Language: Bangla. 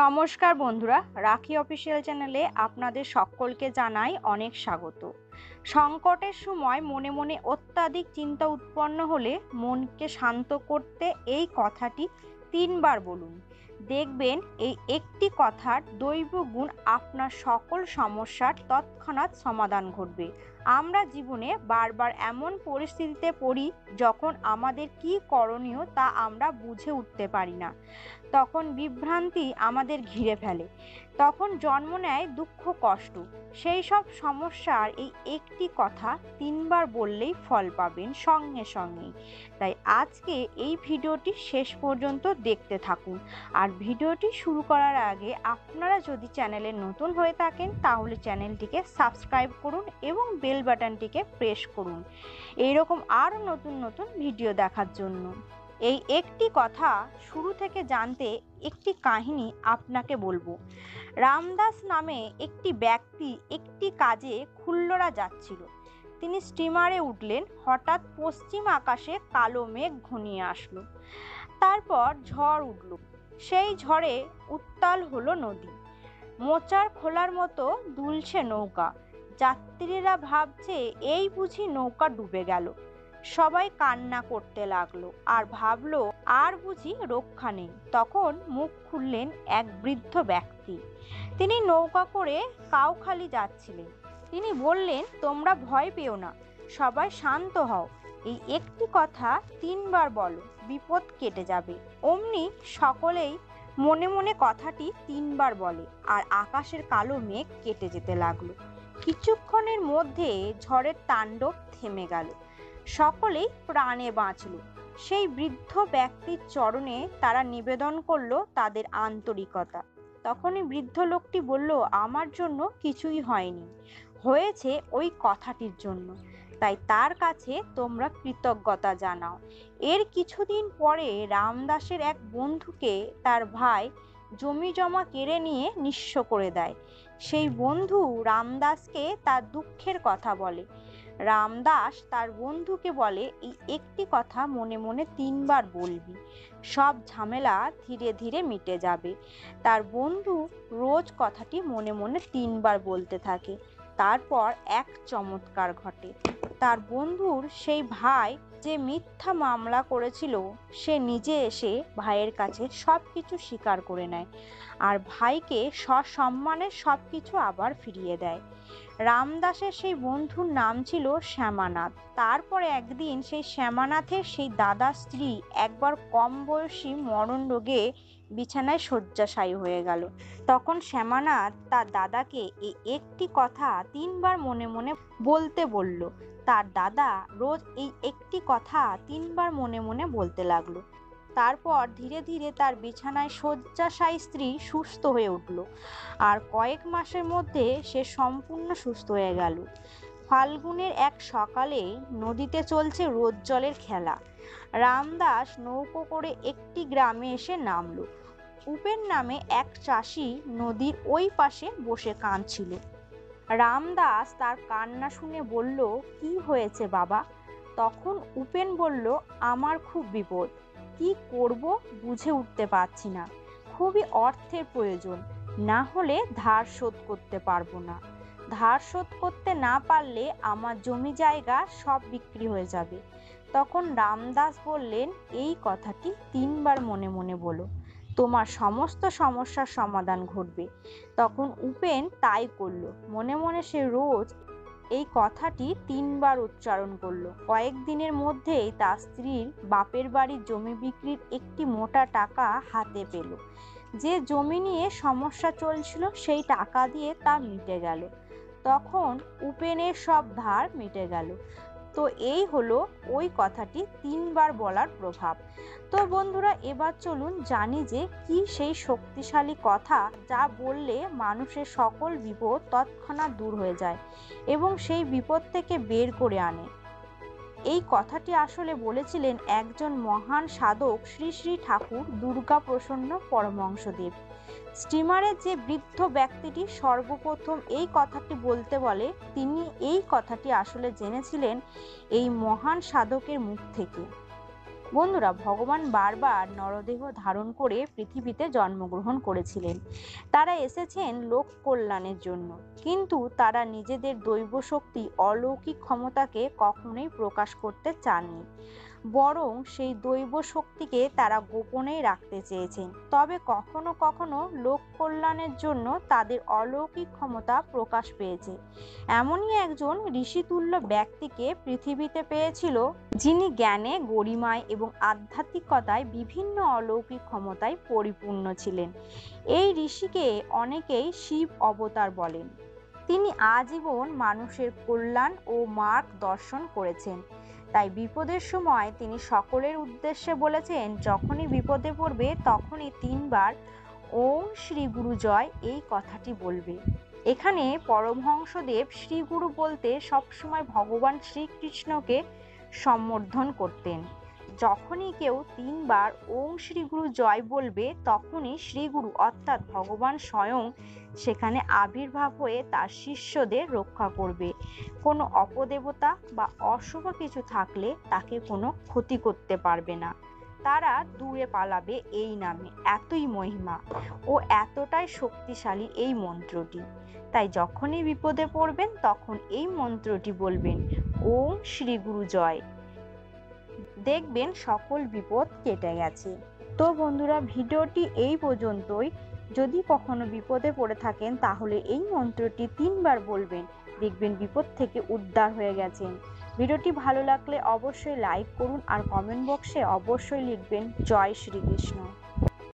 নমস্কার বন্ধুরা, রাখি অফিসিয়াল চ্যানেলে আপনাদের সকলকে জানাই অনেক স্বাগত। সংকটের সময় মনে মনে অত্যাধিক চিন্তা উৎপন্ন হলে মনকে শান্ত করতে এই কথাটি 3 বার বলুন। দেখবেন এই একটি কথার দৈব গুণ আপনার সকল সমস্যার তৎক্ষণাৎ সমাধান ঘটবে। আমরা জীবনে বারবার এমন পরিস্থিতিতে পড়ি যখন আমাদের কী করণীয় তা আমরা বুঝে উঠতে পারি না। তখন বিভ্রান্তি আমাদের ঘিরে ফেলে, তখন জন্ম নেয় দুঃখ কষ্ট। সেই সব সমস্যার এই একটি কথা 3 বার বললেই ফল পাবেন সঙ্গে সঙ্গেই। তাই আজকে এই ভিডিওটি শেষ পর্যন্ত দেখতে থাকুন। আর ভিডিওটি শুরু করার আগে আপনারা যদি চ্যানেলে নতুন হয়ে থাকেন তাহলে চ্যানেলটিকে সাবস্ক্রাইব করুন এবং বেল বাটনটিকে প্রেস করুন এইরকম আরও নতুন নতুন ভিডিও দেখার জন্য। এই একটি কথা শুরু থেকে জানতে একটি কাহিনী আপনাকে বলবো। রামদাস নামে একটি ব্যক্তি একটি কাজে খুল্লরা যাচ্ছিল। তিনি স্টিমারে উঠলেন। হঠাৎ পশ্চিম আকাশে কালো মেঘ ঘনিয়ে আসলো। তারপর ঝড় উঠল। সেই ঝড়ে উত্তাল হলো নদী। মোচার খোলার মতো দুলছে নৌকা। যাত্রীরা ভাবছে এই বুঝি নৌকা ডুবে গেল। সবাই কান্না করতে লাগলো আর ভাবলো আর বুঝি রক্ষা নেই। তখন মুখ খুললেন এক বৃদ্ধ ব্যক্তি। তিনি নৌকা করে কাউখালী যাচ্ছিলেন। তিনি বললেন, তোমরা ভয় পেও না, সবাই শান্ত হও। এই একটি কথা 3 বার বলো, বিপদ কেটে যাবে। অমনি সকলেই মনে মনে কথাটি 3 বার বলে আর আকাশের কালো মেঘ কেটে যেতে লাগলো। কিছুক্ষণের মধ্যে ঝড়ের তাণ্ডব থেমে গেল। সকলেই প্রাণে বাঁচল। সেই বৃদ্ধ ব্যক্তির চরণে তারা নিবেদন করলো তাদের আন্তরিকতা। তখনই বৃদ্ধ লোকটি বলল, আমার জন্য কিছুই হয়নি, হয়েছে ওই কথাটির জন্য, তাই তার কাছে তোমরা কৃতজ্ঞতা জানাও। এর কিছুদিন পরে রামদাসের এক বন্ধুকে তার ভাই জমি জমা কেড়ে নিয়ে নিঃস্ব করে দেয়। সেই বন্ধু রামদাসকে তার দুঃখের কথা বলে। রামদাস তার বন্ধুকে বলে, এই একটি কথা মনে মনে 3 বার বলবি, সব ঝামেলা ধীরে ধীরে মিটে যাবে। তার বন্ধু রোজ কথাটি মনে মনে 3 বার বলতে থাকে। তারপর এক চমৎকার ঘটে। তার বন্ধুর সেই ভাই যে মিথ্যা মামলা করেছিল সে নিজে এসে ভাইয়ের কাছে সব কিছু স্বীকার করে নেয় আর ভাইকে সসম্মানে সব কিছু আবার ফিরিয়ে দেয়। রামদাসের সেই বন্ধুর নাম ছিল শ্যামানাথ। তারপরে একদিন সেই শ্যামানাথের সেই দাদার স্ত্রী একবার কম বয়সী মরণ রোগে বিছানায় শয্যাশায়ী হয়ে গেল। তখন শ্যামানাথ তার দাদাকে এই একটি কথা 3 বার মনে মনে বলতে বলল। তার দাদা রোজ এই একটি কথা 3 বার মনে মনে বলতে লাগলো। তারপর ধীরে ধীরে তার বিছানায় শয্যাশায়ী স্ত্রী সুস্থ হয়ে উঠল আর কয়েক মাসের মধ্যে সে সম্পূর্ণ সুস্থ হয়ে গেল। ফাল্গুনের এক সকালে নদীতে চলছে রোদ জলের খেলা। রামদাস নৌকো করে একটি গ্রামে এসে নামল। উপেন নামে এক চাষি নদীর ওই পাশে বসে কাঁদছিল। রামদাস তার কান্না শুনে বলল, কি হয়েছে বাবা? তখন উপেন বলল, আমার খুব বিপদ, কি করব বুঝে উঠতে পারছি না। খুবই অর্থের প্রয়োজন, না হলে ধার শোধ করতে পারবো না। ধার শোধ করতে না পারলে আমার জমি জায়গা সব বিক্রি হয়ে যাবে। তখন রামদাস বললেন, এই কথাটি 3 বার মনে মনে বলো, তোমার সমস্ত সমস্যার সমাধান ঘটবে। তখন উপেন তাই করলো। মনে মনে সে রোজ এই কথাটি 3 বার উচ্চারণ করলো। কয়েকদিনের মধ্যেই তার স্ত্রীর বাপের বাড়ির জমি বিক্রির একটি মোটা টাকা হাতে পেল। যে জমি নিয়ে সমস্যা চলছিল সেই টাকা দিয়ে তা মিটে গেল। তখন উপেনের সব ধার মিটে গেল। তো এই হলো ওই কথাটি 3 বার বলার প্রভাব। তো বন্ধুরা, এবার চলুন জানি যে কি সেই শক্তিশালী কথা যা বললে মানুষের সকল বিপদ তৎক্ষণাৎ দূর হয়ে যায় এবং সেই বিপদ থেকে বের করে আনে। এই কথাটি আসলে বলেছিলেন একজন মহান সাধক শ্রী শ্রী ঠাকুর দুর্গাপ্রসন্ন পরমহংসদেব। স্টিমারের যে বৃদ্ধ ব্যক্তিটি সর্বপ্রথম এই কথাটি বলতে বলে, তিনি এই কথাটি আসলে জেনেছিলেন এই মহান সাধকের মুখ থেকে। বন্ধুরা, ভগবান বারবার নরদেহ ধারণ করে পৃথিবীতে জন্মগ্রহণ করেছিলেন। তারা এসেছেন লোক কল্যাণের জন্য, কিন্তু তারা নিজেদের দৈব শক্তি, অলৌকিক ক্ষমতাকে কখনোই প্রকাশ করতে চাননি। বরং সেই দৈব শক্তিকে তারা গোপনেই রাখতে চেয়েছেন। তবে কখনো কখনো লোক কল্যাণের জন্য তাদের অলৌকিক ক্ষমতা প্রকাশ পেয়েছে। এমনই একজন ঋষিতুল্য ব্যক্তিকে পৃথিবীতে পেয়েছিল, যিনি জ্ঞানে, গরিমায় এবং আধ্যাত্মিকতায় বিভিন্ন অলৌকিক ক্ষমতায় পরিপূর্ণ ছিলেন। এই ঋষিকে অনেকেই শিব অবতার বলেন। তিনি আজীবন মানুষের কল্যাণ ও মার্গ দর্শন করেছেন। তাই বিপদের সময় তিনি সকলের উদ্দেশ্যে বলেছেন, যখনই বিপদে পড়বে তখনই 3 বার ওম শ্রী গুরু জয় এই কথাটি বলবে। এখানে পরমহংসদেব শ্রী গুরু বলতে সবসময় ভগবান শ্রীকৃষ্ণকে সম্বোধন করতেন। যখনই কেউ 3 বার ওম শ্রী গুরু জয় বলবে, তখনই শ্রী গুরু অর্থাৎ ভগবান স্বয়ং সেখানে আবির্ভাব হয়ে তার শিষ্যদের রক্ষা করবে। কোনো অপদেবতা বা অশুভ কিছু থাকলে তাকে কোনো ক্ষতি করতে পারবে না। তারা দূরে পালাবে এই নামে। এতই মহিমা ও এতটাই শক্তিশালী এই মন্ত্রটি। তাই যখনই বিপদে পড়বেন তখন এই মন্ত্রটি বলবেন, ওম শ্রী গুরু জয়। দেখবেন সকল বিপদ কেটে গেছে। তো বন্ধুরা, ভিডিওটি এই পর্যন্তই। যদি কখনো বিপদে পড়ে থাকেন তাহলে এই মন্ত্রটি 3 বার বলবেন, দেখবেন বিপদ থেকে উদ্ধার হয়ে গেছেন। ভিডিওটি ভালো লাগলে অবশ্যই লাইক করুন আর কমেন্ট বক্সে অবশ্যই লিখবেন জয় শ্রীকৃষ্ণ।